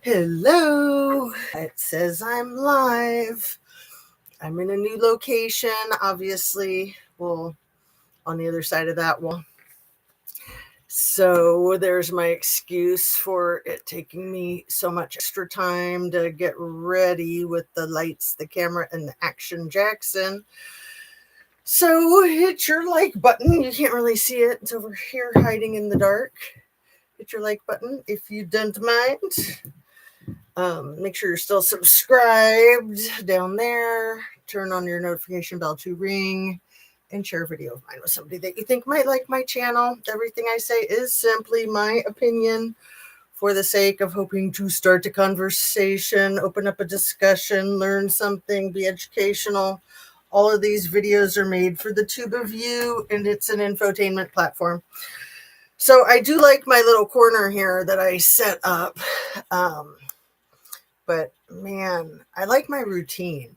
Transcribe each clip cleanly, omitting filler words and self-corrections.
Hello. It says I'm live. I'm in a new location, obviously. Well, on the other side of that wall. So there's my excuse for it taking me so much extra time to get ready with the lights, the camera, and the Action Jackson. So hit your like button. You can't really see it. It's over here hiding in the dark. Hit your like button if you don't mind. Make sure you're still subscribed down there. Turn on your notification bell to ring and share a video of mine with somebody that you think might like my channel. Everything I say is simply my opinion for the sake of hoping to start a conversation, open up a discussion, learn something, be educational. All of these videos are made for the tube of you, and it's an infotainment platform. So I do like my little corner here that I set up. But man, I like my routine.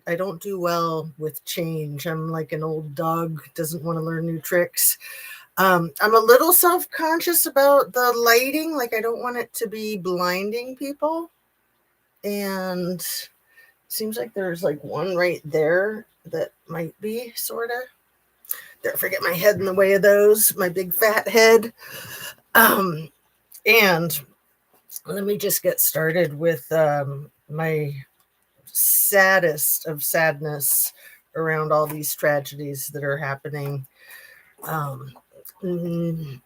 I don't do well with change. I'm like an old dog, doesn't want to learn new tricks. I'm a little self-conscious about the lighting. Like I don't want it to be blinding people. And it seems like there's like one right there that might be sort of. Don't forget my head in the way of those, my big fat head. And let me just get started with my saddest of sadness around all these tragedies that are happening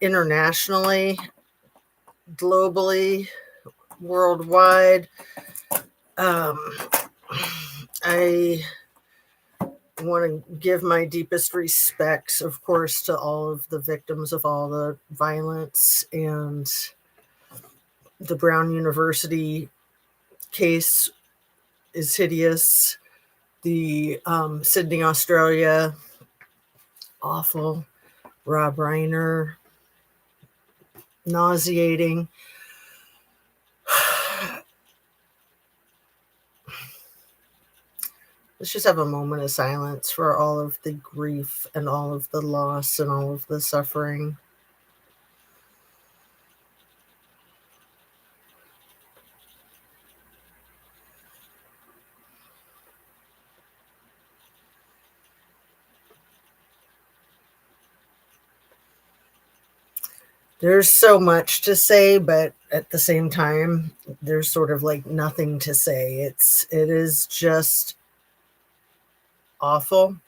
internationally, globally, worldwide. I want to give my deepest respects, of course, to all of the victims of all the violence, and the Brown University case is hideous. The Sydney, Australia, awful. Rob Reiner, nauseating. Let's just have a moment of silence for all of the grief and all of the loss and all of the suffering. There's so much to say, but at the same time, there's sort of like nothing to say. It is just awful.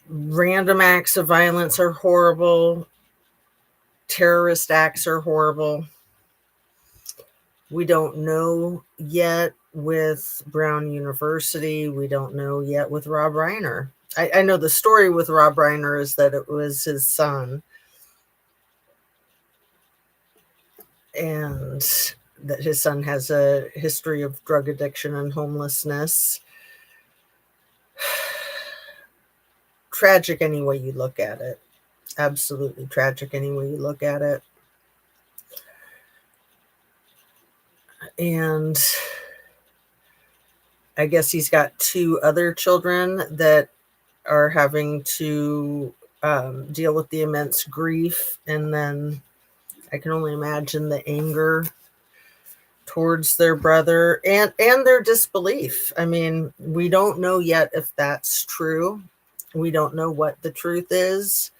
Random acts of violence are horrible. Terrorist acts are horrible. We don't know yet with Brown University. We don't know yet with Rob Reiner. I know the story with Rob Reiner is that it was his son, and that his son has a history of drug addiction and homelessness. Tragic any way you look at it. Absolutely tragic any way you look at it. And I guess he's got two other children that are having to deal with the immense grief, and then I can only imagine the anger towards their brother and their disbelief. I mean, we don't know yet if that's true. We don't know what the truth is.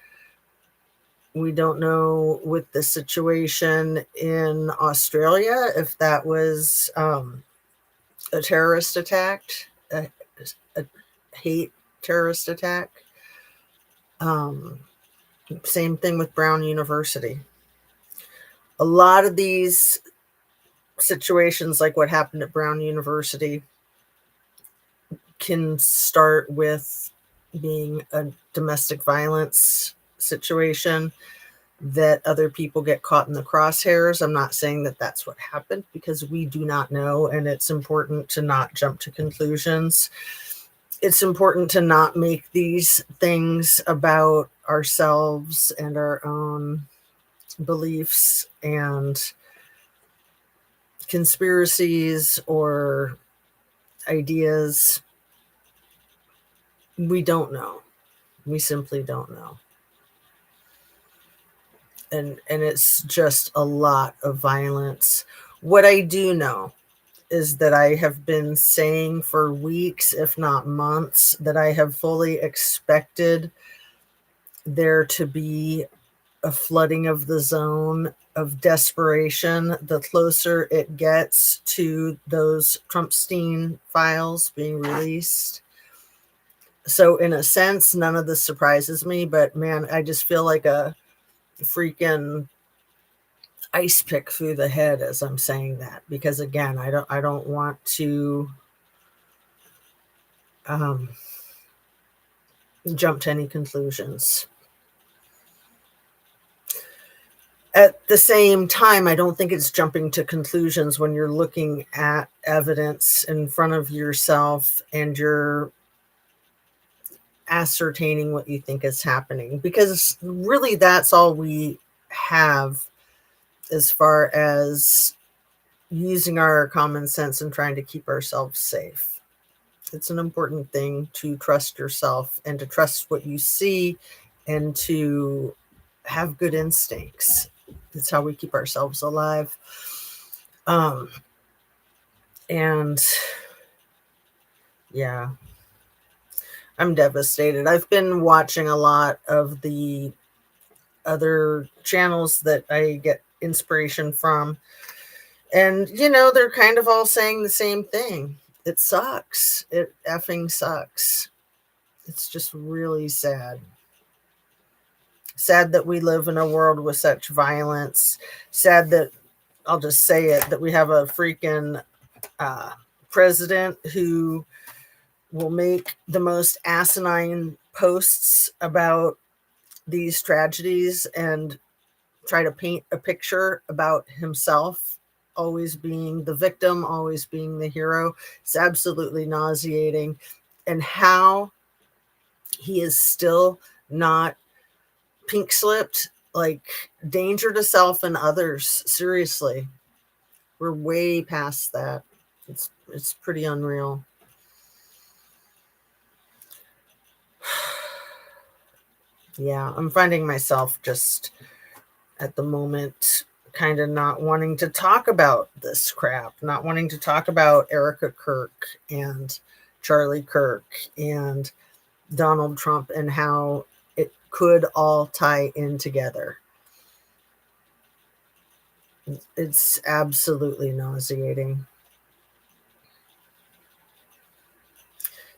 We don't know with the situation in Australia if that was a terrorist attack, a hate terrorist attack. Same thing with Brown University. A lot of these situations, like what happened at Brown University, can start with being a domestic violence situation that other people get caught in the crosshairs. I'm not saying that that's what happened, because we do not know, and it's important to not jump to conclusions. It's important to not make these things about ourselves and our own beliefs and conspiracies or ideas. We don't know. We simply don't know. and it's just a lot of violence. What I do know is that I have been saying for weeks, if not months, that I have fully expected there to be a flooding of the zone of desperation the closer it gets to those Trumpstein files being released. So in a sense, none of this surprises me, but man, I just feel like a freaking ice pick through the head as I'm saying that, because again, I don't want to um, jump to any conclusions. At the same time, I don't think it's jumping to conclusions when you're looking at evidence in front of yourself and you're ascertaining what you think is happening, because really that's all we have as far as using our common sense and trying to keep ourselves safe. It's an important thing to trust yourself and to trust what you see and to have good instincts. It's how we keep ourselves alive. Um, and yeah, I'm devastated. I've been watching a lot of the other channels that I get inspiration from. And, they're kind of all saying the same thing. It sucks. It effing sucks. It's just really sad. Sad that we live in a world with such violence. Sad that, I'll just say it, that we have a freaking president who will make the most asinine posts about these tragedies and try to paint a picture about himself always being the victim, always being the hero. It's absolutely nauseating. And how he is still not pink slipped, like danger to self and others. Seriously, we're way past that. It's pretty unreal. Yeah, I'm finding myself just at the moment kind of not wanting to talk about this crap, not wanting to talk about Erica Kirk and Charlie Kirk and Donald Trump and how it could all tie in together. It's absolutely nauseating.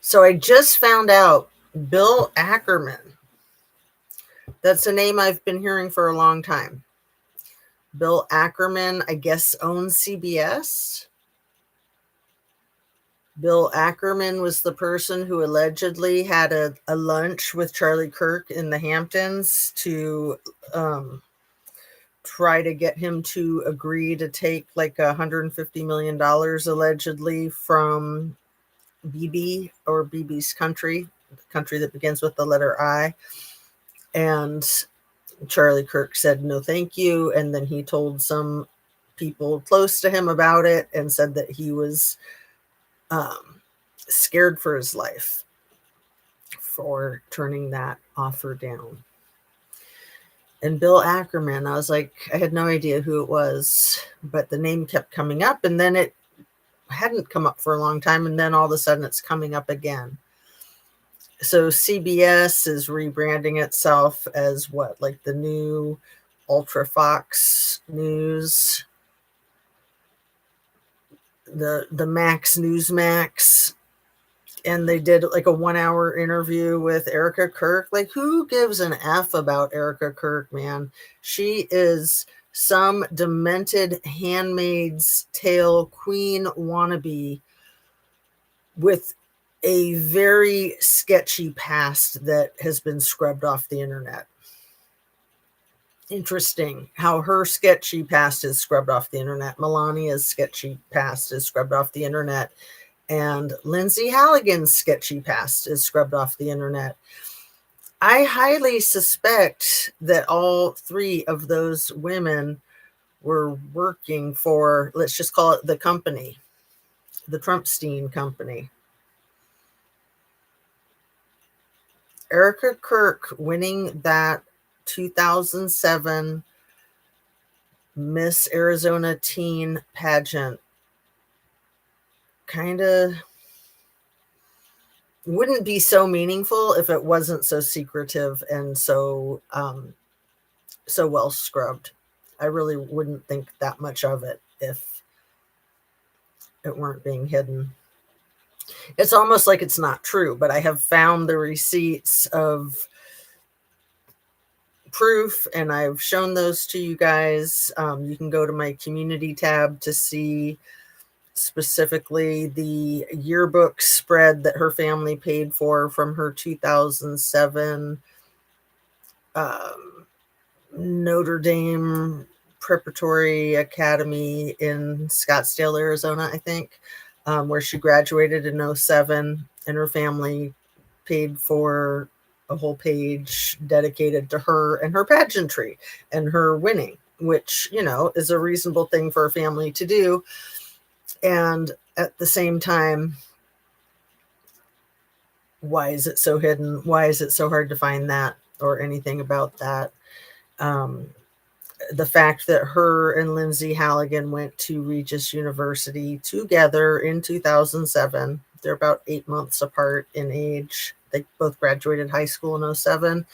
So I just found out Bill Ackerman. That's a name I've been hearing for a long time. Bill Ackerman, I guess, owns CBS. Bill Ackerman was the person who allegedly had a lunch with Charlie Kirk in the Hamptons to try to get him to agree to take like $150 million allegedly from BB or BB's country, the country that begins with the letter I. And Charlie Kirk said, no, thank you. And then he told some people close to him about it and said that he was scared for his life for turning that offer down. And Bill Ackerman, I was like, I had no idea who it was, but the name kept coming up, and then it hadn't come up for a long time, and then all of a sudden it's coming up again. So CBS is rebranding itself as what, like the new Ultra Fox News, the Max Newsmax. And they did like a 1-hour interview with Erica Kirk. Like, who gives an F about Erica Kirk, man? She is some demented Handmaid's Tale queen wannabe with a very sketchy past that has been scrubbed off the internet. Interesting how her sketchy past is scrubbed off the internet. Melania's sketchy past is scrubbed off the internet. And Lindsay Halligan's sketchy past is scrubbed off the internet. I highly suspect that all three of those women were working for, let's just call it the company, the Trumpstein company. Erica Kirk winning that 2007 Miss Arizona teen pageant kind of wouldn't be so meaningful if it wasn't so secretive and so well scrubbed. I really wouldn't think that much of it if it weren't being hidden. It's almost like it's not true, but I have found the receipts of proof and I've shown those to you guys. You can go to my community tab to see specifically the yearbook spread that her family paid for from her 2007 Notre Dame Preparatory Academy in Scottsdale, Arizona, I think, where she graduated in 2007, and her family paid for a whole page dedicated to her and her pageantry and her winning, which, you know, is a reasonable thing for a family to do. And at the same time, why is it so hidden? Why is it so hard to find that or anything about that? The fact that her and Lindsay Halligan went to Regis University together in 2007. They're about 8 months apart in age. They both graduated high school in 2007.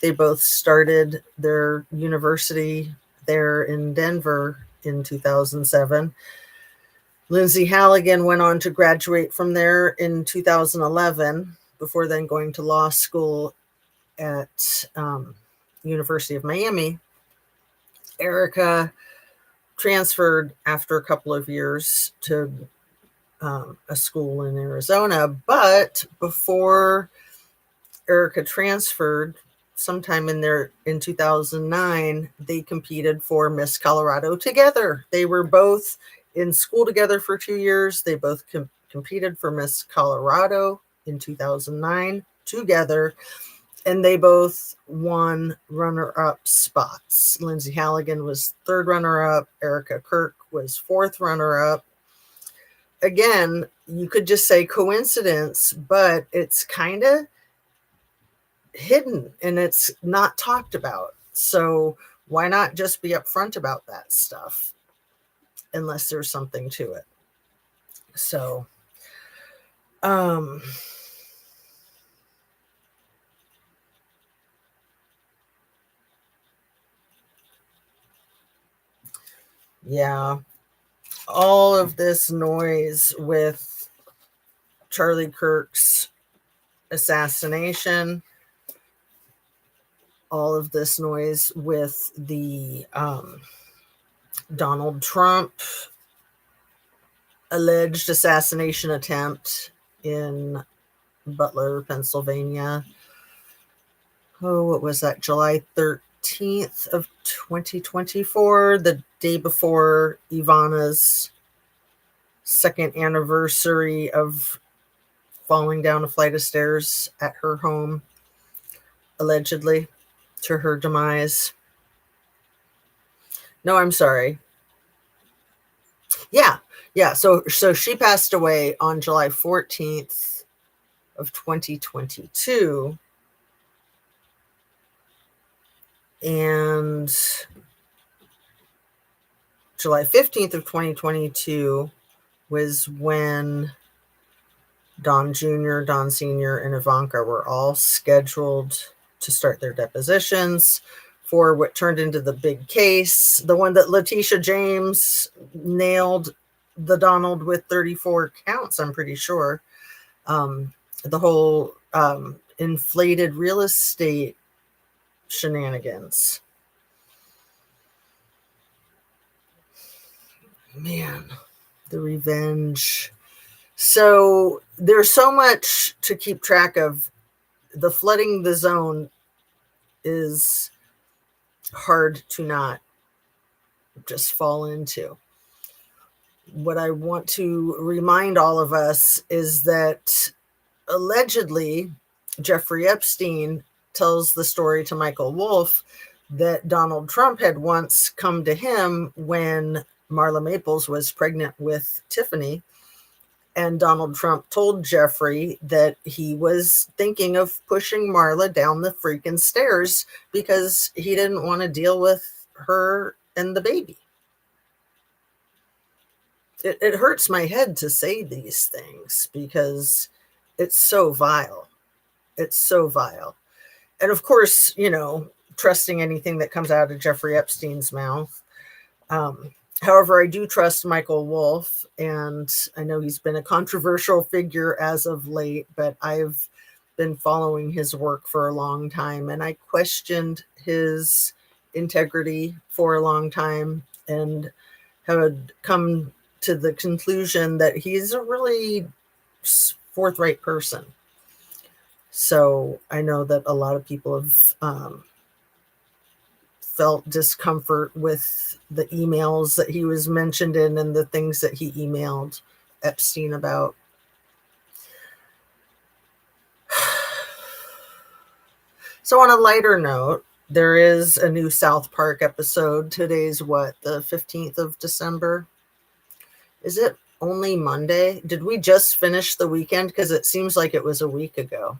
They both started their university there in Denver in 2007. Lindsay Halligan went on to graduate from there in 2011 before then going to law school at University of Miami. Erica transferred after a couple of years to a school in Arizona, but before Erica transferred, sometime in 2009, they competed for Miss Colorado together. They were both in school together for 2 years. They both competed for Miss Colorado in 2009 together, and they both won runner-up spots. Lindsay Halligan was third runner-up. Erica Kirk was fourth runner-up. Again, you could just say coincidence, but it's kind of hidden and it's not talked about. So why not just be upfront about that stuff unless there's something to it? So, yeah, all of this noise with Charlie Kirk's assassination, all of this noise with the Donald Trump alleged assassination attempt in Butler, Pennsylvania. Oh, what was that? July 13th of 2024, the day before Ivana's second anniversary of falling down a flight of stairs at her home, allegedly, to her demise. No, I'm sorry. Yeah. So she passed away on July 14th of 2022. And July 15th of 2022 was when Don Jr., Don Sr., and Ivanka were all scheduled to start their depositions for what turned into the big case, the one that Letitia James nailed the Donald with 34 counts, I'm pretty sure. The whole inflated real estate shenanigans. Man, the revenge. So there's so much to keep track of. The flooding the zone is hard to not just fall into. What I want to remind all of us is that allegedly Jeffrey Epstein tells the story to Michael Wolff that Donald Trump had once come to him when Marla Maples was pregnant with Tiffany. And Donald Trump told Jeffrey that he was thinking of pushing Marla down the freaking stairs because he didn't want to deal with her and the baby. It hurts my head to say these things because it's so vile. It's so vile. And of course, trusting anything that comes out of Jeffrey Epstein's mouth. However, I do trust Michael Wolff, and I know he's been a controversial figure as of late, but I've been following his work for a long time, and I questioned his integrity for a long time and had come to the conclusion that he's a really forthright person. So I know that a lot of people have felt discomfort with the emails that he was mentioned in and the things that he emailed Epstein about. So on a lighter note, there is a new South Park episode. Today's what, the 15th of December? Is it only Monday? Did we just finish the weekend? Because it seems like it was a week ago.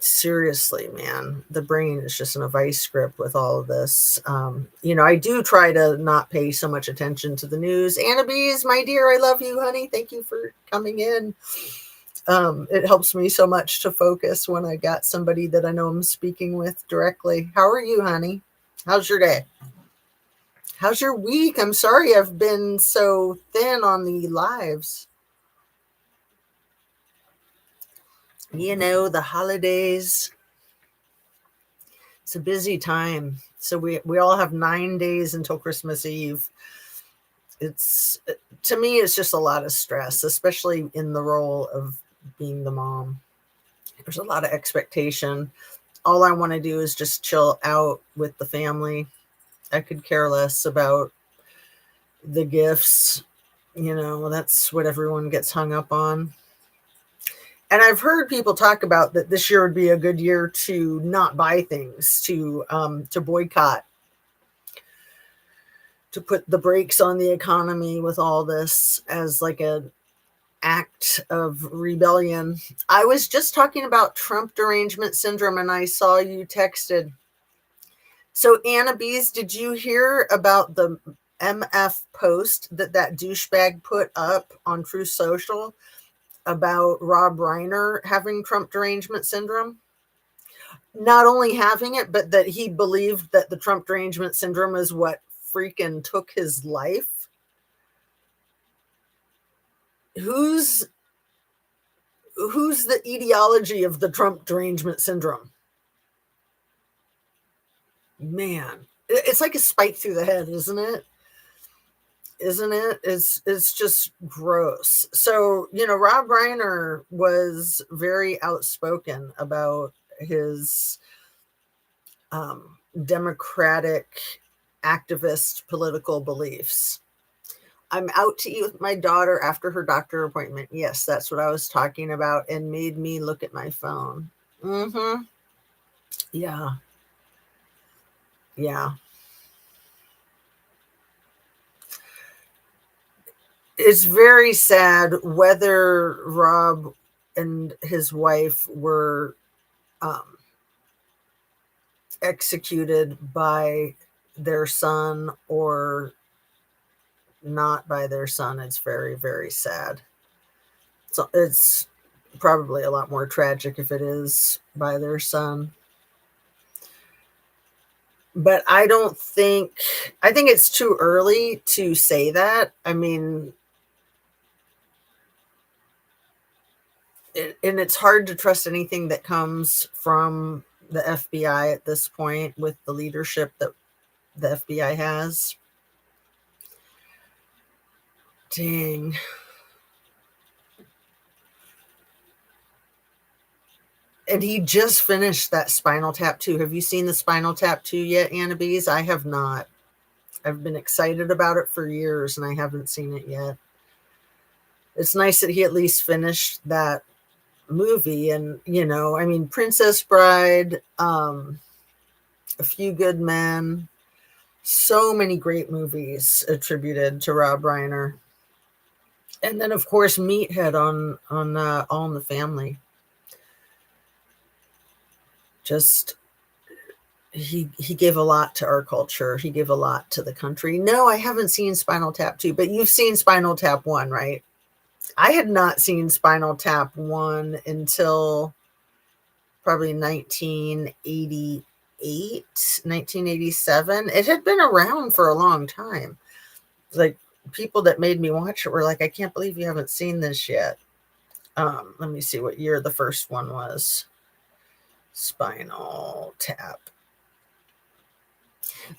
Seriously, man, the brain is just in a vice grip with all of this. I do try to not pay so much attention to the news. Anna Bees, my dear, I love you, honey. Thank you for coming in. It helps me so much to focus when I got somebody that I know I'm speaking with directly. How are you, honey? How's your day? How's your week? I'm sorry I've been so thin on the lives. The holidays. It's a busy time. So we all have 9 days until Christmas Eve. To me, it's just a lot of stress, especially in the role of being the mom. There's a lot of expectation. All I want to do is just chill out with the family. I could care less about the gifts. That's what everyone gets hung up on. And I've heard people talk about that this year would be a good year to not buy things, to boycott, to put the brakes on the economy with all this as like an act of rebellion. I was just talking about Trump derangement syndrome, and I saw you texted. So Anna Bees, did you hear about the MF post that douchebag put up on Truth Social about Rob Reiner having Trump derangement syndrome? Not only having it, but that he believed that the Trump derangement syndrome is what freaking took his life. Who's the etiology of the Trump derangement syndrome? Man, it's like a spike through the head, isn't it? It's just gross. So Rob Reiner was very outspoken about his democratic activist political beliefs. I'm out to eat with my daughter after her doctor appointment. Yes, that's what I was talking about, and made me look at my phone. Yeah. It's very sad whether Rob and his wife were executed by their son or not by their son. It's very, very sad. So it's probably a lot more tragic if it is by their son. But I think it's too early to say that. I mean, and it's hard to trust anything that comes from the FBI at this point with the leadership that the FBI has. Dang. And he just finished that Spinal Tap 2. Have you seen the Spinal Tap 2 yet, Anna Bees? I have not. I've been excited about it for years, and I haven't seen it yet. It's nice that he at least finished that movie. And, Princess Bride, A Few Good Men, so many great movies attributed to Rob Reiner. And then, of course, Meathead on All in the Family. Just he gave a lot to our culture. He gave a lot to the country. No, I haven't seen Spinal Tap 2, but you've seen Spinal Tap 1, right? I had not seen Spinal Tap 1 until probably 1988, 1987. It had been around for a long time. Like, people that made me watch it were like, I can't believe you haven't seen this yet. Let me see what year the first one was. Spinal Tap.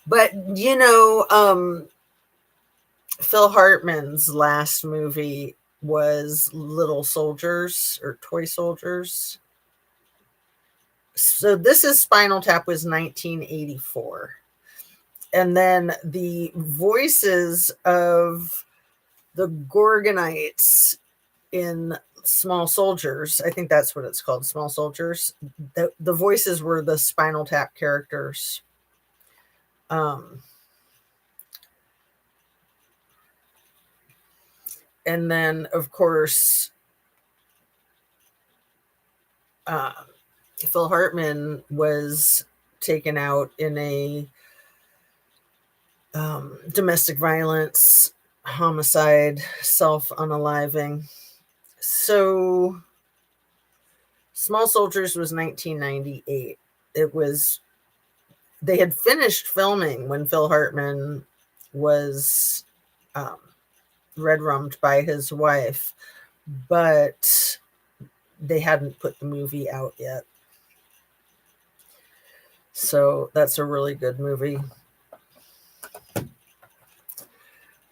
But, Phil Hartman's last movie was Little Soldiers or Toy Soldiers. So this is Spinal Tap was 1984. And then the voices of the Gorgonites in Small Soldiers, I think that's what it's called, Small Soldiers. The voices were the Spinal Tap characters. And then, of course, Phil Hartman was taken out in a domestic violence, homicide, self-unaliving. So Small Soldiers was 1998. They had finished filming when Phil Hartman was red-rummed by his wife, but they hadn't put the movie out yet. So that's a really good movie.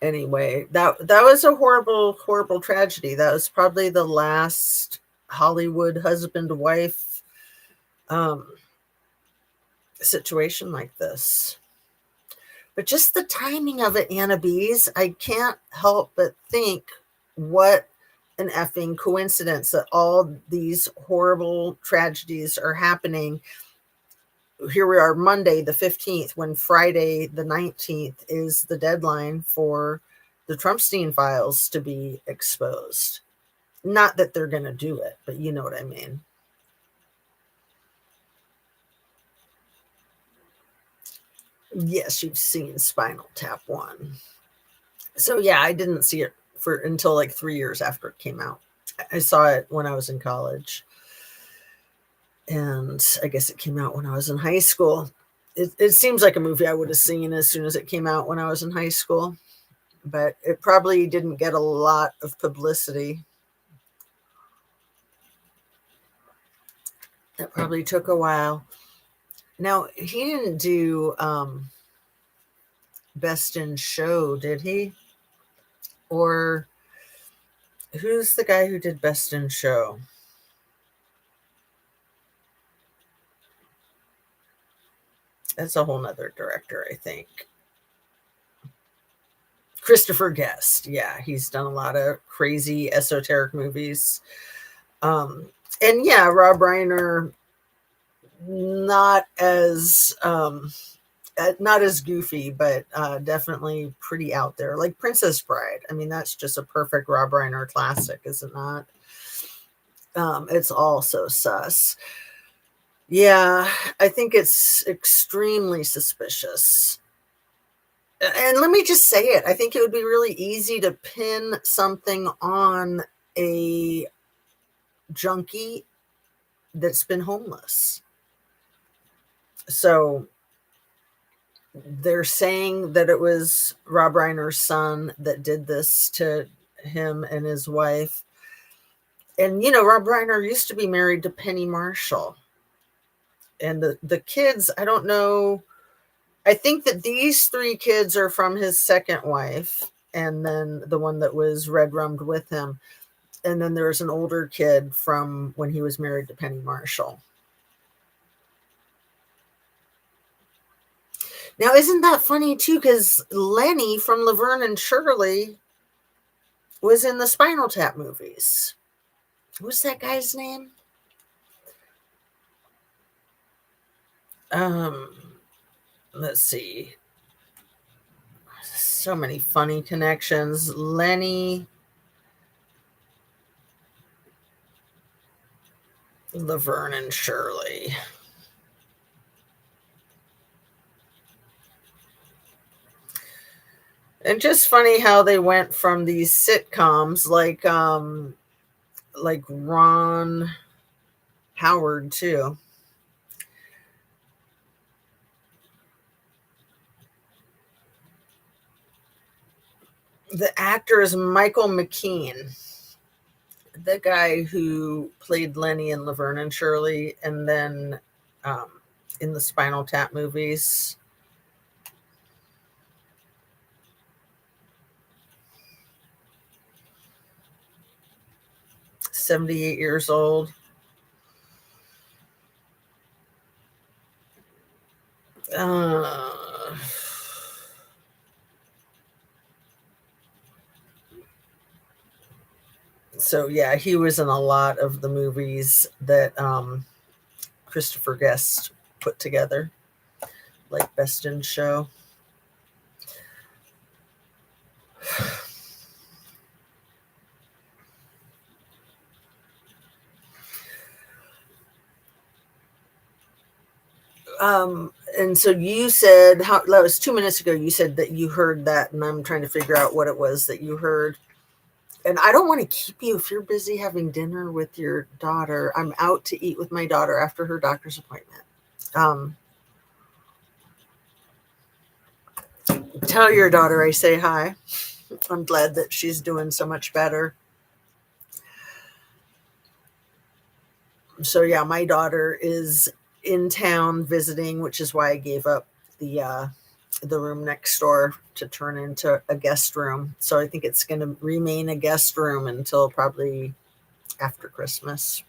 Anyway, that was a horrible, horrible tragedy. That was probably the last Hollywood husband-wife situation like this. But just the timing of it, Anna Bees, I can't help but think what an effing coincidence that all these horrible tragedies are happening. Here we are, Monday the 15th, when Friday the 19th is the deadline for the TRUMPSTEINFILES to be exposed. Not that they're going to do it, but you know what I mean. Yes, you've seen Spinal Tap 1. So yeah, I didn't see it until like 3 years after it came out. I saw it when I was in college. And I guess it came out when I was in high school. It seems like a movie I would have seen as soon as it came out when I was in high school. But it probably didn't get a lot of publicity. That probably took a while. Now, he didn't do Best in Show, did he? Or who's the guy who did Best in Show? That's a whole nother director, I think. Christopher Guest. Yeah, he's done a lot of crazy esoteric movies. And yeah, Rob Reiner, not as goofy, but definitely pretty out there. Like Princess Bride. I mean, that's just a perfect Rob Reiner classic, is it not? It's all so sus. Yeah, I think it's extremely suspicious. And let me just say it. I think it would be really easy to pin something on a junkie that's been homeless. So they're saying that it was Rob Reiner's son that did this to him and his wife. And, Rob Reiner used to be married to Penny Marshall. And the kids, I don't know. I think that these 3 kids are from his second wife, and then the one that was red-rummed with him. And then there's an older kid from when he was married to Penny Marshall. Now, isn't that funny, too? Because Lenny from Laverne and Shirley was in the Spinal Tap movies. What's that guy's name? Let's see. So many funny connections. Lenny, Laverne and Shirley. And just funny how they went from these sitcoms like Ron Howard too. The actor is Michael McKean, the guy who played Lenny in Laverne and Shirley, and then um, in the Spinal Tap movies. 78 years old. Uh, so yeah, he was in a lot of the movies that Christopher Guest put together, like Best in Show. And so you said that was 2 minutes ago. You said that you heard that, and I'm trying to figure out what it was that you heard. And I don't want to keep you if you're busy having dinner with your daughter. I'm out to eat with my daughter after her doctor's appointment. Um, tell your daughter I say hi. I'm glad that she's doing so much better. So yeah, my daughter is in town visiting, which is why I gave up the room next door to turn into a guest room. So I think it's going to remain a guest room until probably after Christmas.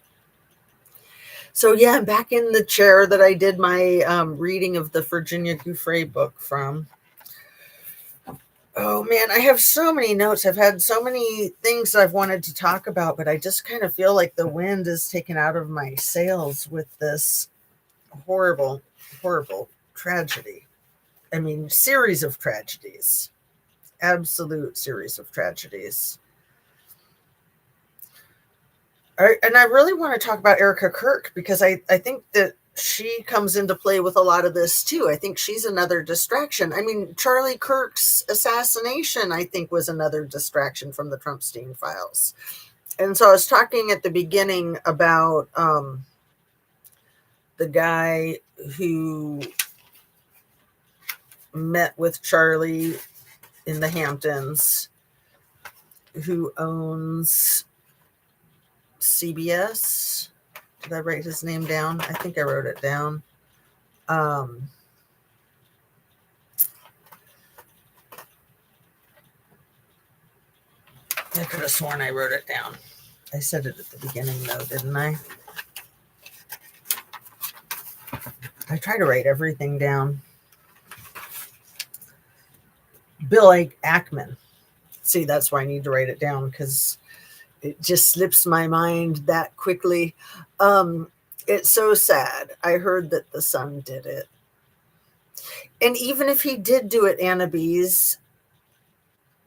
So yeah, I'm back in the chair that I did my reading of the Virginia Giuffre book from. Oh man, I have so many notes. I've had so many things I've wanted to talk about, but I just kind of feel like the wind is taken out of my sails with this horrible, horrible tragedy. I mean, series of tragedies, absolute series of tragedies. And I really want to talk about Erica Kirk because I think that she comes into play with a lot of this too. I think she's another distraction. I mean, Charlie Kirk's assassination, I think, was another distraction from the Trumpstein files. And so I was talking at the beginning about the guy who met with Charlie in the Hamptons, who owns CBS. Did I write his name down? I think I wrote it down. I could have sworn I wrote it down. I said it at the beginning, though, didn't I? I try to write everything down. Bill Ackman. See, that's why I need to write it down because it just slips my mind that quickly. It's so sad. I heard that the son did it. And even if he did do it, Annabise,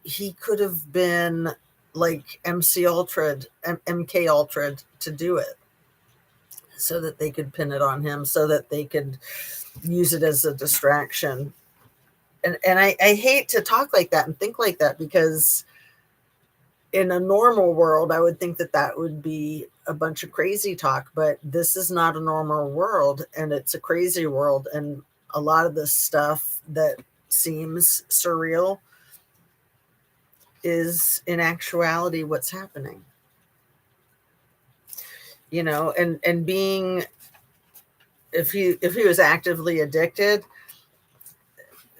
he could have been like MK Ultra to do it so that they could pin it on him, so that they could use it as a distraction. And I hate to talk like that and think like that because in a normal world, I would think that that would be a bunch of crazy talk, but this is not a normal world and it's a crazy world. And a lot of the stuff that seems surreal is in actuality what's happening. You know, and being, if he was actively addicted,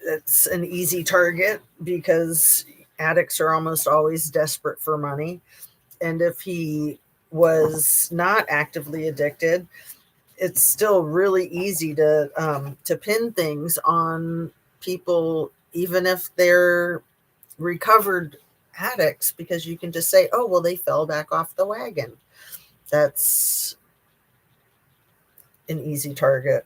it's an easy target because addicts are almost always desperate for money. And if he was not actively addicted, it's still really easy to pin things on people, even if they're recovered addicts, because you can just say, oh, well, they fell back off the wagon. That's an easy target.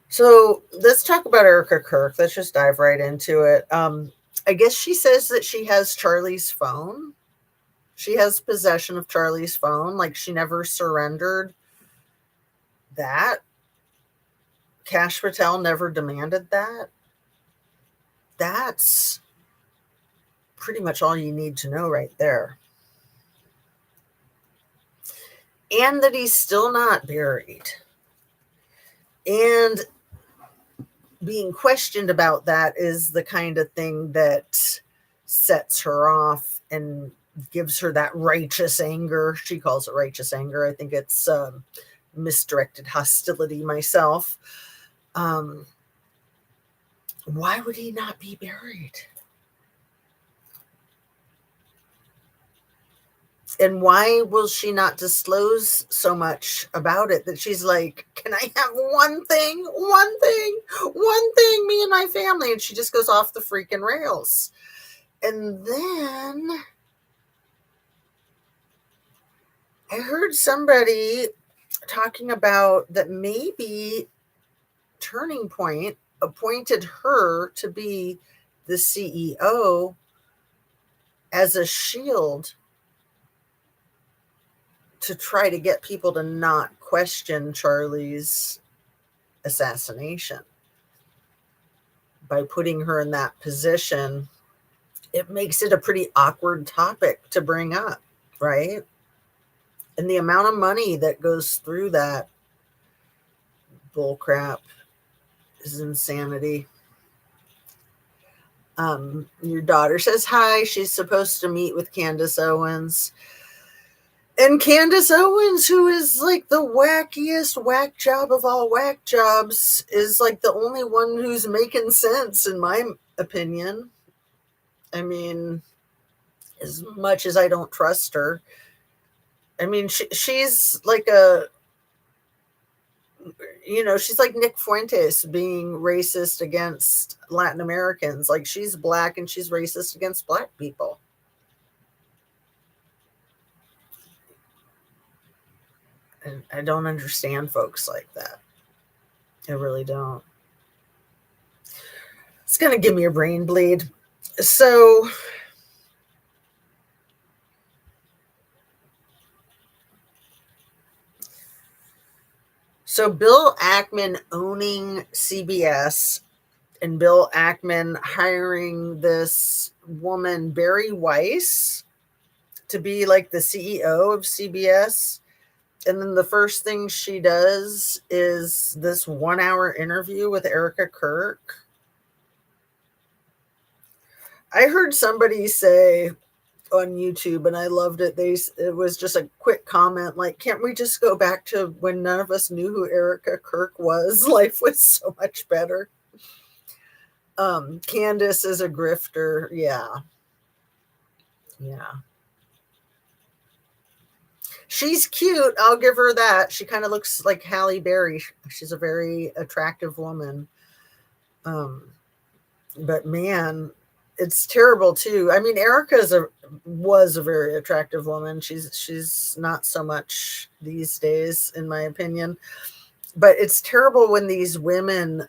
So let's talk about Erica Kirk. Let's just dive right into it. I guess she says that she has Charlie's phone. She has possession of Charlie's phone. Like she never surrendered that. Cash Patel never demanded that. That's pretty much all you need to know right there. And that he's still not buried. And being questioned about that is the kind of thing that sets her off and gives her that righteous anger. She calls it righteous anger. I think it's misdirected hostility myself. Why would he not be buried? And why will she not disclose so much about it that she's like, can I have one thing, me and my family? And she just goes off the freaking rails. And then I heard somebody talking about that maybe Turning Point appointed her to be the CEO as a shield to try to get people to not question Charlie's assassination. By putting her in that position, it makes it a pretty awkward topic to bring up, right? And the amount of money that goes through that bullcrap is insanity. Your daughter says hi. She's supposed to meet with Candace Owens. And Candace Owens, who is like the wackiest whack job of all whack jobs, is like the only one who's making sense, in my opinion. I mean, as much as I don't trust her, I mean, she's like she's like Nick Fuentes being racist against Latin Americans. Like, she's black and she's racist against black people. And I don't understand folks like that. I really don't. It's going to give me a brain bleed. So Bill Ackman owning CBS and Bill Ackman hiring this woman, Barry Weiss, to be like the CEO of CBS. And then the first thing she does is this 1-hour interview with Erica Kirk. I heard somebody say on YouTube, and I loved it. It was just a quick comment like, can't we just go back to when none of us knew who Erica Kirk was? Life was so much better. Candace is a grifter. Yeah. She's cute. I'll give her that. She kind of looks like Halle Berry. She's a very attractive woman. But man, it's terrible too. I mean, Erica was a very attractive woman. She's not so much these days, in my opinion. But it's terrible when these women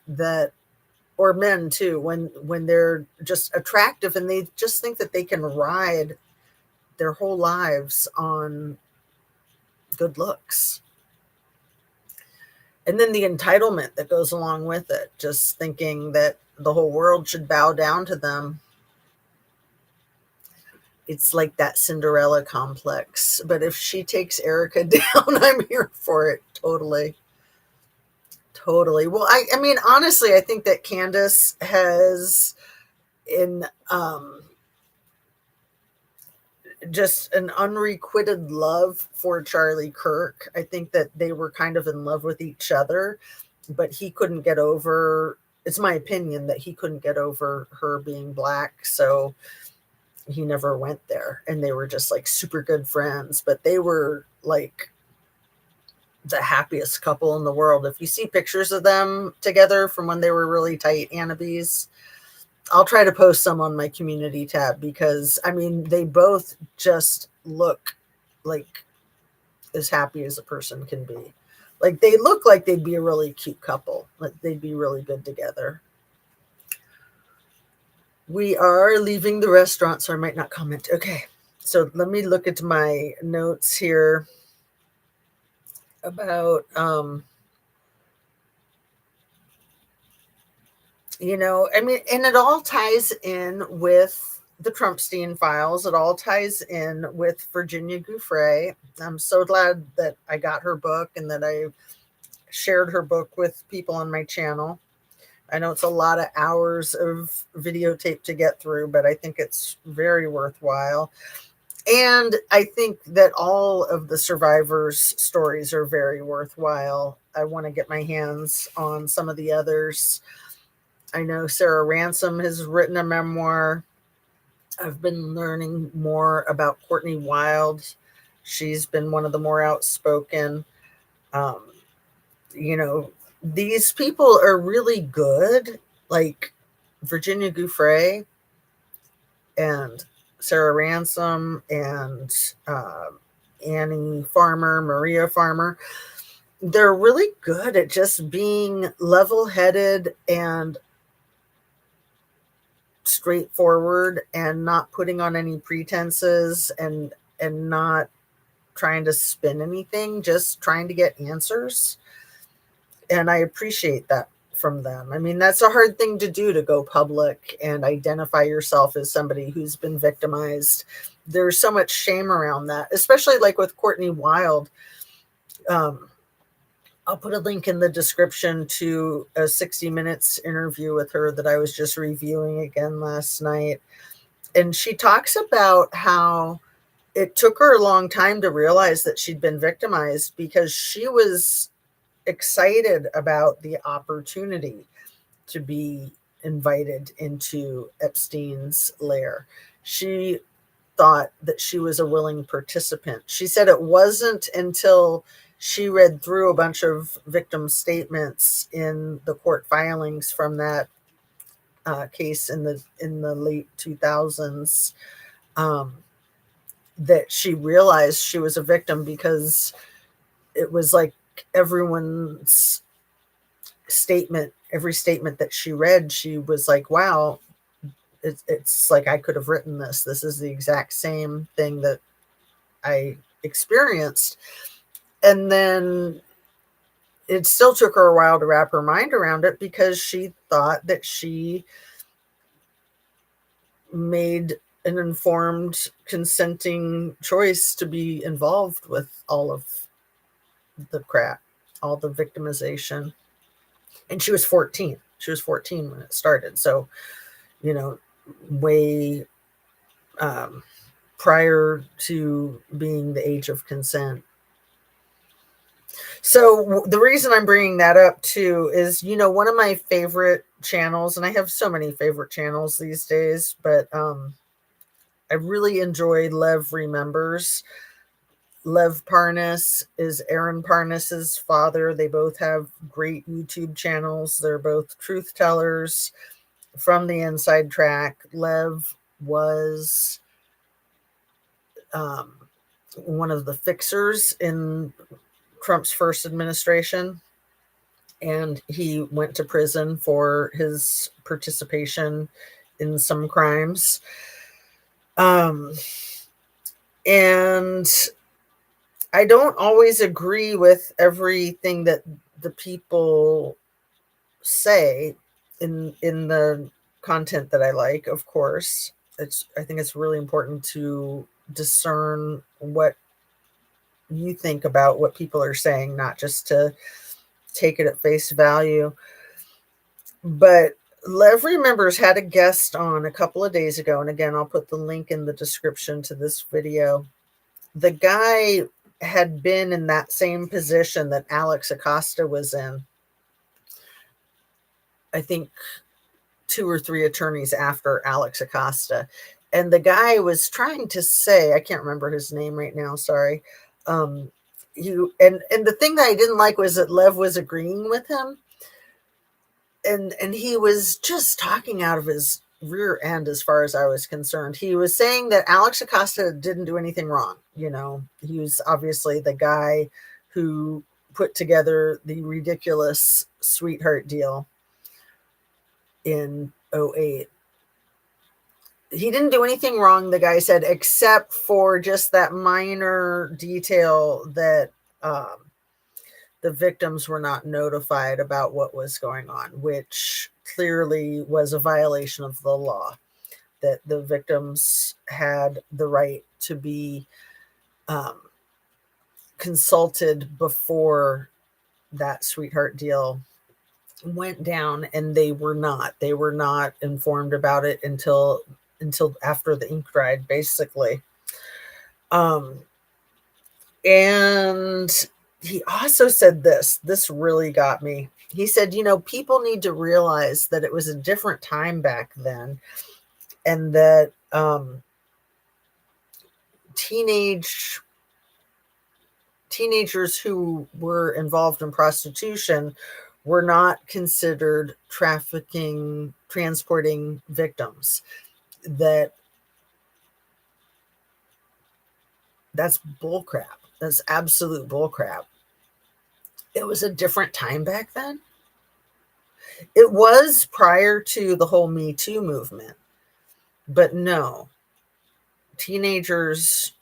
or men too, when they're just attractive and they just think that they can ride their whole lives on good looks. And then the entitlement that goes along with it, just thinking that the whole world should bow down to them. It's like that Cinderella complex. But if she takes Erica down, I'm here for it. Totally. Well, I mean, honestly, I think that Candace has just an unrequited love for Charlie Kirk. I think that they were kind of in love with each other, but he couldn't get over, it's my opinion, that he couldn't get over her being black. So he never went there. And they were just like super good friends, but they were like the happiest couple in the world. If you see pictures of them together from when they were really tight Annabes, I'll try to post some on my community tab, because I mean, they both just look like as happy as a person can be. Like, they look like they'd be a really cute couple. Like, they'd be really good together. We are leaving the restaurant, so I might not comment. Okay. So let me look at my notes here about I mean, and it all ties in with the Trumpstein files. It all ties in with Virginia Giuffre. I'm so glad that I got her book and that I shared her book with people on my channel. I know it's a lot of hours of videotape to get through, but I think it's very worthwhile. And I think that all of the survivors' stories are very worthwhile. I want to get my hands on some of the others. I know Sarah Ransom has written a memoir. I've been learning more about Courtney Wild. She's been one of the more outspoken. Um, you know, these people are really good, like Virginia Giuffre and Sarah Ransom and Annie Farmer, Maria Farmer. They're really good at just being level headed and straightforward and not putting on any pretenses and not trying to spin anything, just trying to get answers. And I appreciate that from them. I mean, that's a hard thing to do, to go public and identify yourself as somebody who's been victimized. There's so much shame around that, especially like with Courtney Wild. Um, I'll put a link in the description to a 60 Minutes interview with her that I was just reviewing again last night. And she talks about how it took her a long time to realize that she'd been victimized, because she was excited about the opportunity to be invited into Epstein's lair. She thought that she was a willing participant. She said it wasn't until she read through a bunch of victim statements in the court filings from that case in the late 2000s, that she realized she was a victim, because it was like everyone's statement, every statement that she read, she was like, wow, it's like, I could have written this. This is the exact same thing that I experienced. And then it still took her a while to wrap her mind around it, because she thought that she made an informed, consenting choice to be involved with all of the crap, all the victimization. And she was 14. She was 14 when it started. So, you know, way um, prior to being the age of consent. So the reason I'm bringing that up too is, one of my favorite channels, and I have so many favorite channels these days, but I really enjoy Lev Remembers. Lev Parnas is Aaron Parnas's father. They both have great YouTube channels. They're both truth tellers from the inside track. Lev was one of the fixers in Trump's first administration, and he went to prison for his participation in some crimes. And I don't always agree with everything that the people say in the content that I like, of course. I think it's really important to discern what you think about what people are saying, not just to take it at face value. But Lev Remembers had a guest on a couple of days ago, and again, I'll put the link in the description to this video. The guy had been in that same position that Alex Acosta was in, I think 2 or 3 attorneys after Alex Acosta. And the guy was trying to say, I can't remember his name right now, sorry. And the thing that I didn't like was that Lev was agreeing with him. And he was just talking out of his rear end as far as I was concerned. He was saying that Alex Acosta didn't do anything wrong. He was obviously the guy who put together the ridiculous sweetheart deal in 2008. He didn't do anything wrong, the guy said, except for just that minor detail that the victims were not notified about what was going on, which clearly was a violation of the law, that the victims had the right to be consulted before that sweetheart deal went down, and they were not informed about it until after the ink dried, basically. And he also said this really got me. He said, people need to realize that it was a different time back then, and that teenagers who were involved in prostitution were not considered transporting victims. That's bullcrap. That's absolute bullcrap. It was a different time back then. It was prior to the whole Me Too movement, but no, teenagers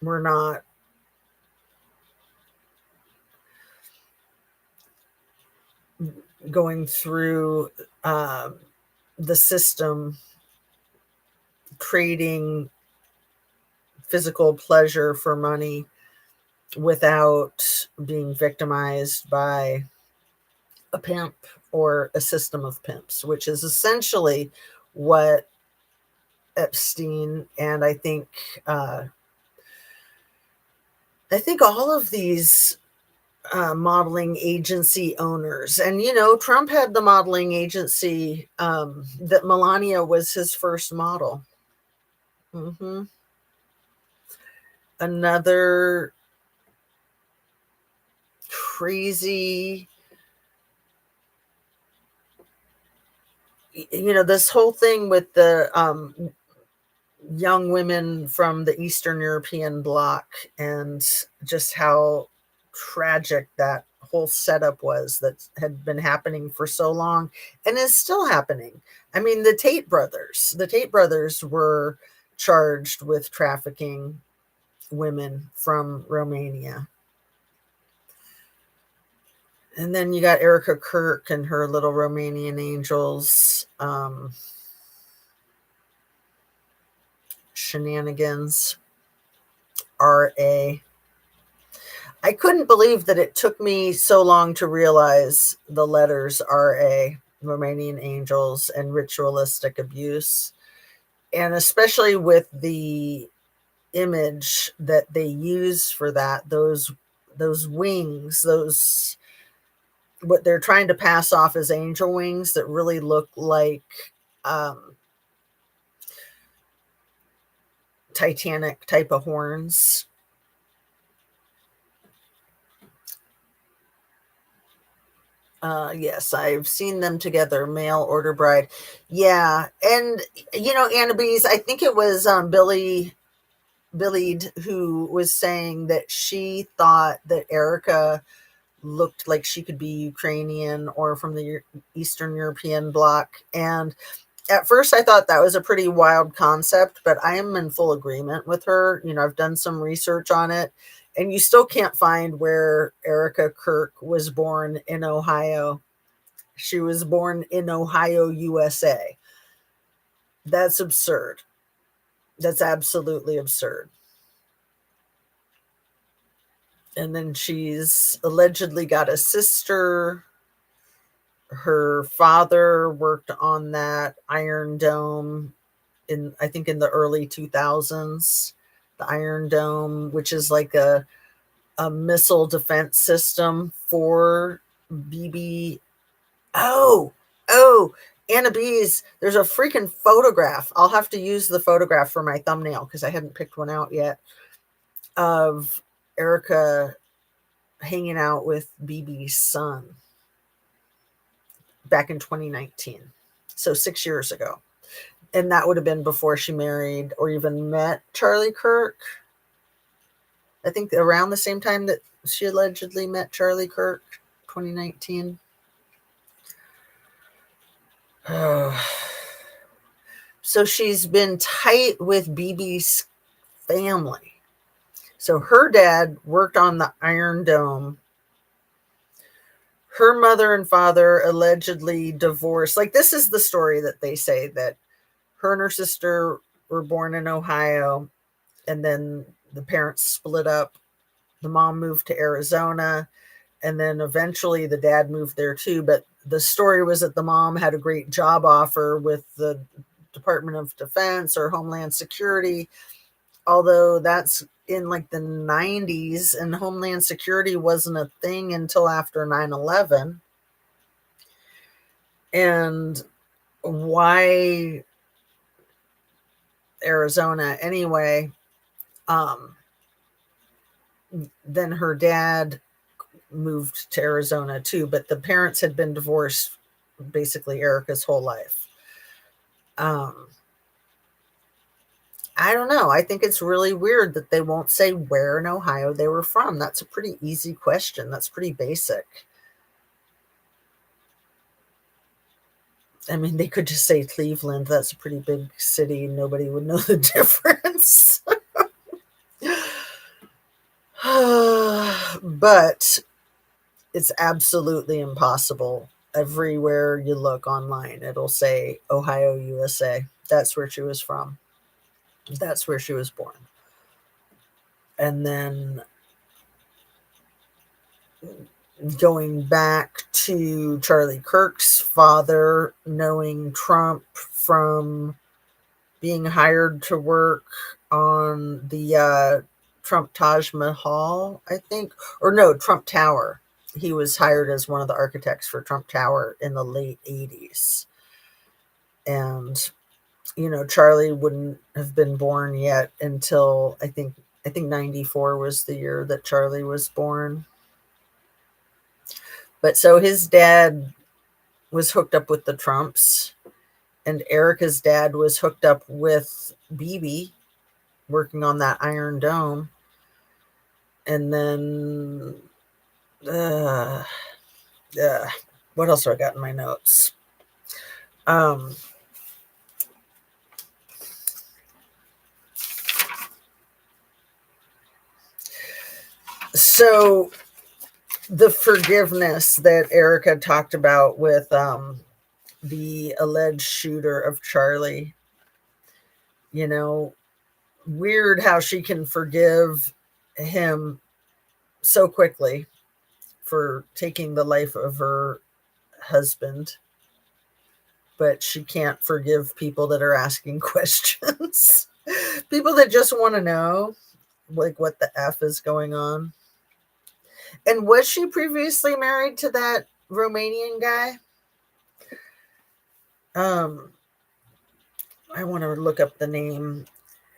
were not going through the system, trading physical pleasure for money without being victimized by a pimp or a system of pimps, which is essentially what Epstein and I think all of these modeling agency owners, and Trump had the modeling agency that Melania was his first model. Another crazy, this whole thing with the young women from the Eastern European bloc, and just how tragic that whole setup was that had been happening for so long and is still happening. I mean, the Tate brothers were charged with trafficking women from Romania. And then you got Erica Kirk and her little Romanian angels shenanigans. R.A. I couldn't believe that it took me so long to realize the letters R.A., Romanian angels, and ritualistic abuse. And especially with the image that they use for that, those wings, what they're trying to pass off as angel wings that really look like Titanic type of horns. Yes, I've seen them together. Mail order bride. Yeah. And, Anna B's, I think it was Billied who was saying that she thought that Erica looked like she could be Ukrainian or from the Eastern European bloc. And at first I thought that was a pretty wild concept, but I am in full agreement with her. I've done some research on it, and you still can't find where Erica Kirk was born in Ohio. She was born in Ohio, USA. That's absurd. That's absolutely absurd. And then she's allegedly got a sister. Her father worked on that Iron Dome I think in the early 2000s. The Iron Dome, which is like a missile defense system for BB. Oh, Anna B's. There's a freaking photograph. I'll have to use the photograph for my thumbnail because I hadn't picked one out yet, of Erica hanging out with BB's son back in 2019. So 6 years ago. And that would have been before she married or even met Charlie Kirk. I think around the same time that she allegedly met Charlie Kirk, 2019. So she's been tight with BB's family. So her dad worked on the Iron Dome. Her mother and father allegedly divorced. Like, this is the story that they say, that her and her sister were born in Ohio, and then the parents split up. The mom moved to Arizona, and then eventually the dad moved there too. But the story was that the mom had a great job offer with the Department of Defense or Homeland Security, although that's in like the 90s, and Homeland Security wasn't a thing until after 9/11. And why Arizona anyway? Then her dad moved to Arizona too, but the parents had been divorced basically Erica's whole life. I don't know. I think it's really weird that they won't say where in Ohio they were from. That's a pretty easy question. That's pretty basic. I mean, they could just say Cleveland. That's a pretty big city. Nobody would know the difference. But it's absolutely impossible. Everywhere you look online, it'll say Ohio, USA. That's where she was from. That's where she was born. And then going back to Charlie Kirk's father knowing Trump from being hired to work on the Trump Taj Mahal, I think, or no, Trump Tower. He was hired as one of the architects for Trump Tower in the late 80s. And, you know, Charlie wouldn't have been born yet until I think 94 was the year that Charlie was born. But so his dad was hooked up with the Trumps, and Erica's dad was hooked up with Bibi, working on that Iron Dome. And then, what else do I got in my notes? So the forgiveness that Erica talked about with the alleged shooter of Charlie, you know, weird how she can forgive him so quickly for taking the life of her husband, but she can't forgive people that are asking questions. People that just want to know, like, what the F is going on. And was she previously married to that Romanian guy? I want to look up the name.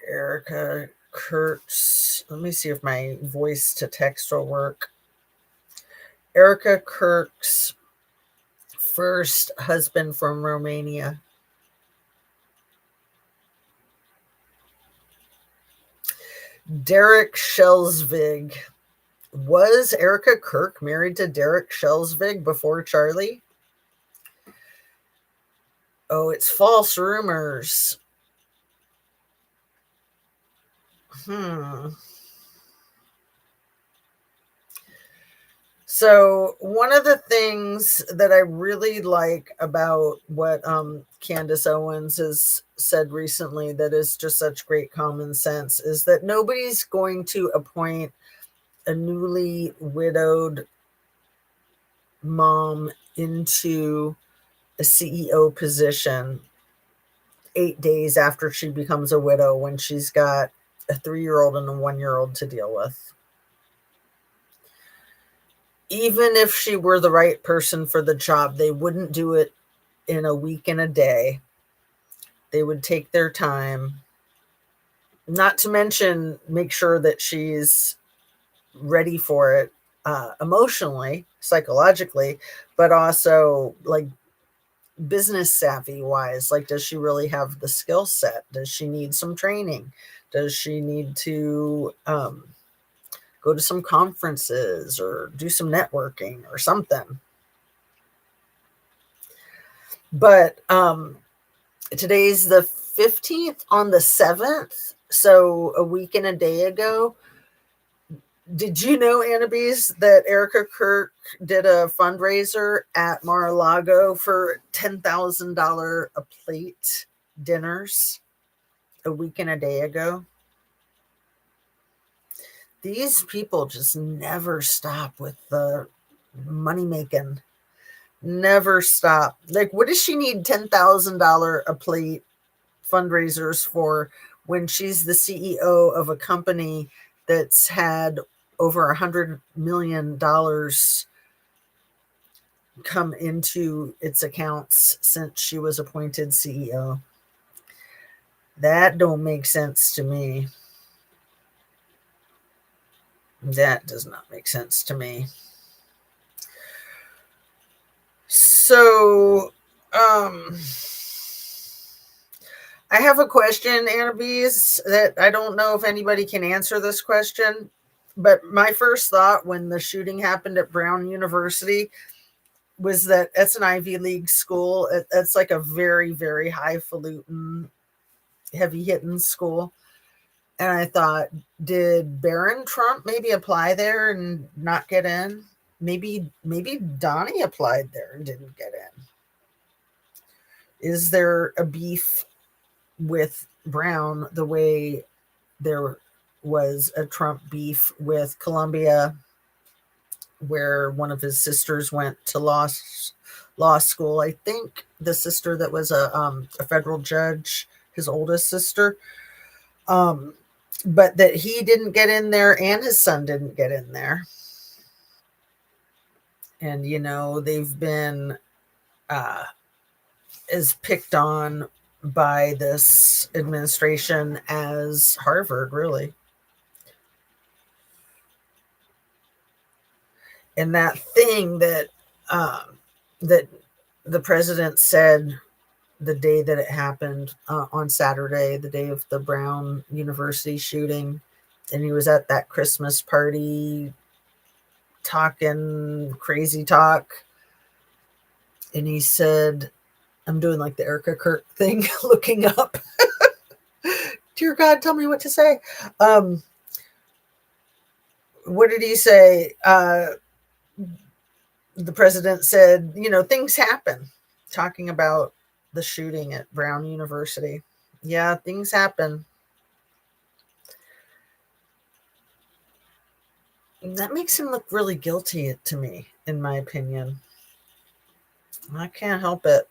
Erica Kurtz. Let me see if my voice to text will work. Erica Kirk's first husband from Romania. Derek Schelsvig. Was Erica Kirk married to Derek Schelsvig before Charlie? Oh, it's false rumors. So one of the things that I really like about what Candace Owens has said recently that is just such great common sense is that nobody's going to appoint a newly widowed mom into a CEO position 8 days after she becomes a widow when she's got a 3-year-old and a 1-year-old to deal with. Even if she were the right person for the job, they wouldn't do it in a week and a day. They would take their time, not to mention make sure that she's ready for it emotionally, psychologically, but also like business savvy wise. Like, does she really have the skill set? Does she need some training? Does she need to go to some conferences or do some networking or something? But today's the 15th. On the 7th, so a week and a day ago, Did you know, Annabes, that Erica Kirk did a fundraiser at Mar-a-Lago for $10,000 a plate dinners a week and a day ago? These people just never stop with the money making. Never stop. Like, what does she need $10,000 a plate fundraisers for when she's the CEO of a company that's had over $100 million come into its accounts since she was appointed CEO? That don't make sense to me. That does not make sense to me. So, I have a question, Annabes, that I don't know if anybody can answer this question. But my first thought when the shooting happened at Brown University was that it's an Ivy League school. It's like a very, very highfalutin, heavy hitting school. And I thought, did Barron Trump maybe apply there and not get in? Maybe Donnie applied there and didn't get in. Is there a beef with Brown the way there was a Trump beef with Columbia, where one of his sisters went to law school? I think the sister that was a federal judge, his oldest sister, um, but that he didn't get in there and his son didn't get in there. And they've been uh, as picked on by this administration as Harvard, really. And that thing that the president said the day that it happened, on Saturday, the day of the Brown University shooting, and he was at that Christmas party talking crazy talk, and he said, I'm doing like the Erica Kirk thing, looking up. Dear God, tell me what to say. What did he say? The president said, things happen, talking about the shooting at Brown University. Yeah, things happen. And that makes him look really guilty to me, in my opinion. I can't help it.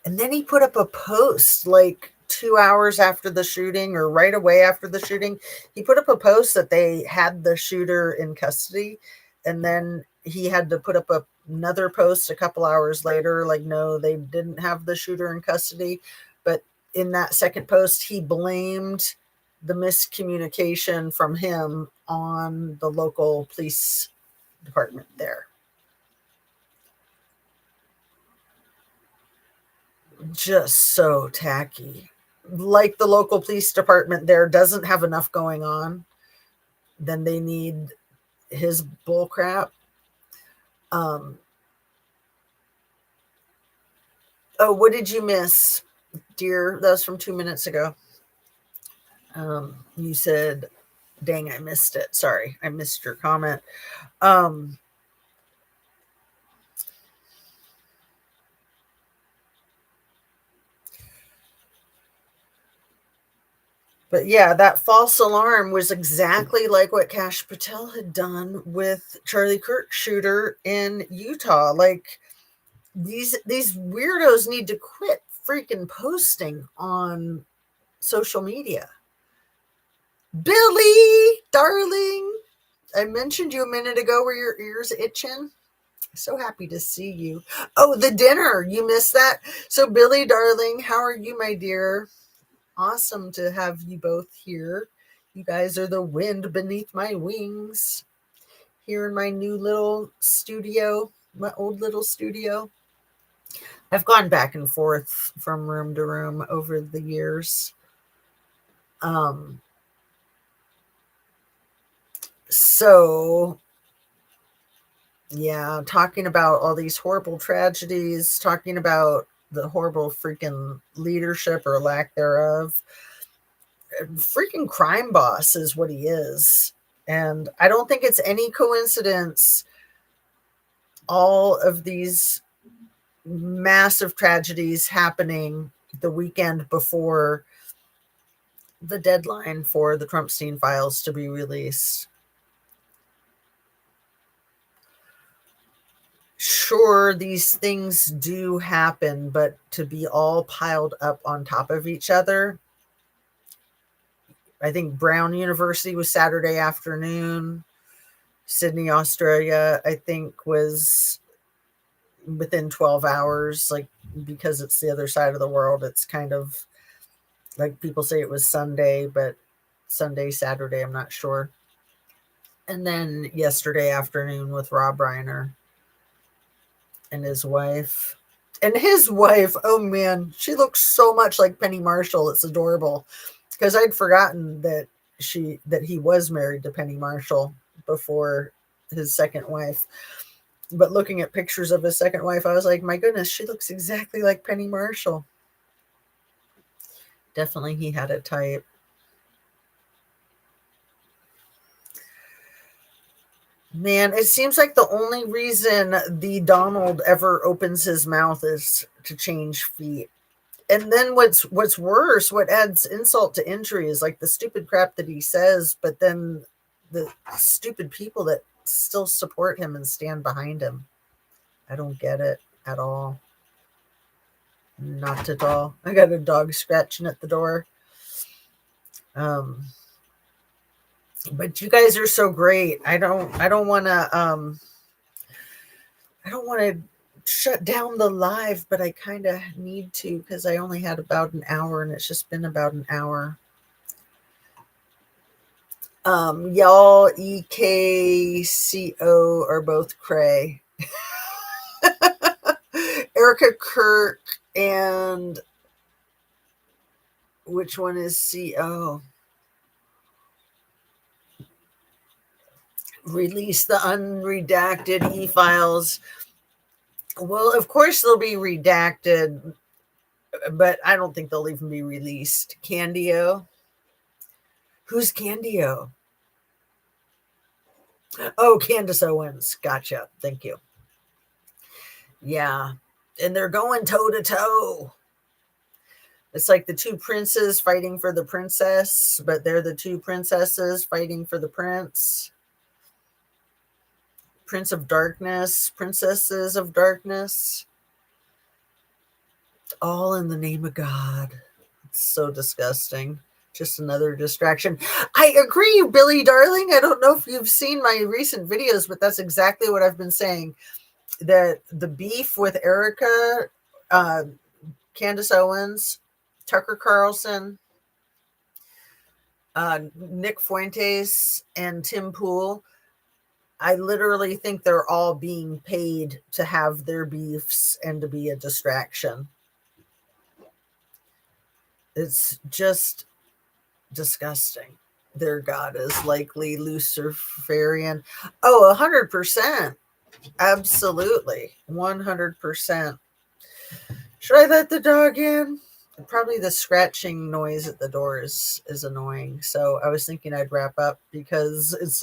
And then he put up a post like 2 hours after the shooting, or right away after the shooting. He put up a post that they had the shooter in custody. And then he had to put up another post a couple hours later, like, no, they didn't have the shooter in custody. But in that second post, he blamed the miscommunication from him on the local police department there. Just so tacky. Like the local police department there doesn't have enough going on, then they need his bull crap. Um, oh, what did you miss, dear? That was from 2 minutes ago. You said, dang, I missed it. Sorry, I missed your comment. Um, but yeah, that false alarm was exactly like what Kash Patel had done with Charlie Kirk shooter in Utah. Like, these weirdos need to quit freaking posting on social media. Billy, darling, I mentioned you a minute ago. Were your ears itching? So happy to see you. Oh, the dinner. You missed that. So, Billy, darling, how are you, my dear? Awesome to have you both here. You guys are the wind beneath my wings here in my new little studio, my old little studio. I've gone back and forth from room to room over the years. Um, so yeah, talking about all these horrible tragedies, talking about the horrible freaking leadership or lack thereof. freaking crime boss is what he is. And I don't think it's any coincidence all of these massive tragedies happening the weekend before the deadline for the Trumpstein files to be released. Sure, these things do happen, but to be all piled up on top of each other. I think Brown University was Saturday afternoon. Sydney, Australia, I think was within 12 hours, like, because it's the other side of the world. It's kind of like people say it was Sunday, but Sunday, Saturday, I'm not sure. And then yesterday afternoon with Rob Reiner and his wife. And his wife, oh man, she looks so much like Penny Marshall. It's adorable. Because I'd forgotten that he was married to Penny Marshall before his second wife. But looking at pictures of his second wife, I was like, my goodness, she looks exactly like Penny Marshall. Definitely he had a type. Man, it seems like the only reason the Donald ever opens his mouth is to change feet. And then what's worse, what adds insult to injury is like the stupid crap that he says, but then the stupid people that still support him and stand behind him. I don't get it at all. Not at all. I got a dog scratching at the door. But you guys are so great. I don't want to shut down the live, but I kind of need to because I only had about an hour and it's just been about an hour. Y'all EKCO are both cray. Erica Kirk and which one is CO? Release the unredacted e-files. Well, of course they'll be redacted, but I don't think they'll even be released. Candio? Who's Candio? Oh, Candace Owens. Gotcha. Thank you. Yeah. And they're going toe to toe. It's like the two princes fighting for the princess, but they're the two princesses fighting for the prince. Prince of Darkness, Princesses of Darkness. All in the name of God. It's so disgusting. Just another distraction. I agree, Billy darling. I don't know if you've seen my recent videos, but that's exactly what I've been saying. That the beef with Erica, Candace Owens, Tucker Carlson, Nick Fuentes, and Tim Pool, I literally think they're all being paid to have their beefs and to be a distraction. It's just disgusting. Their God is likely Luciferian. Oh, 100%. Absolutely. 100%. Should I let the dog in? Probably the scratching noise at the door is annoying. So I was thinking I'd wrap up because it's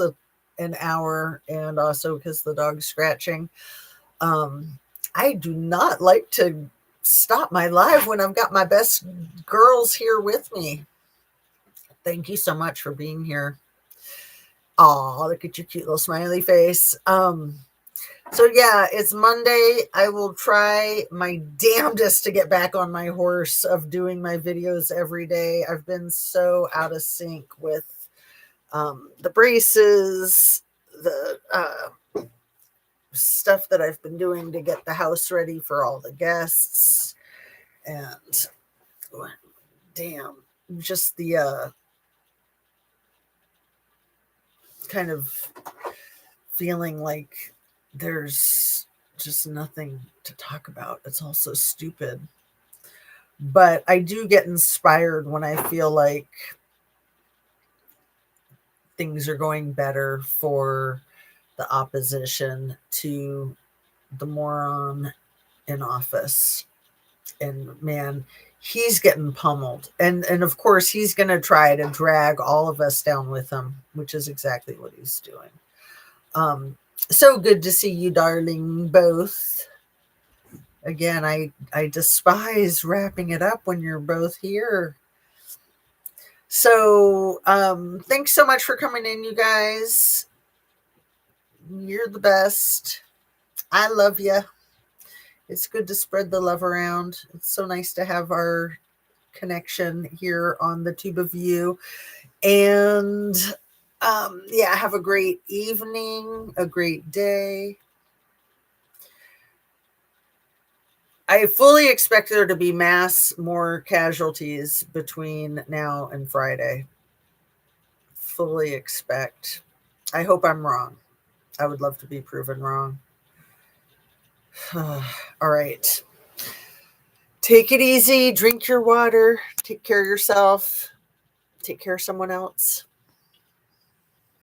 an hour and also because the dog's scratching. I do not like to stop my live when I've got my best girls here with me. Thank you so much for being here. Oh, look at your cute little smiley face. So yeah, it's Monday. I will try my damnedest to get back on my horse of doing my videos every day. I've been so out of sync with the braces, the stuff that I've been doing to get the house ready for all the guests. And damn, just the kind of feeling like there's just nothing to talk about. It's all so stupid. But I do get inspired when I feel like things are going better for the opposition to the moron in office. And man, he's getting pummeled. And of course, he's going to try to drag all of us down with him, which is exactly what he's doing. So good to see you, darling, both. Again, I despise wrapping it up when you're both here. So thanks so much for coming in, you guys. You're the best. I love you. It's good to spread the love around. It's so nice to have our connection here on the Tube of You. And yeah, have a great evening, a great day. I fully expect there to be more casualties between now and Friday. Fully expect. I hope I'm wrong. I would love to be proven wrong. All right. Take it easy. Drink your water. Take care of yourself. Take care of someone else.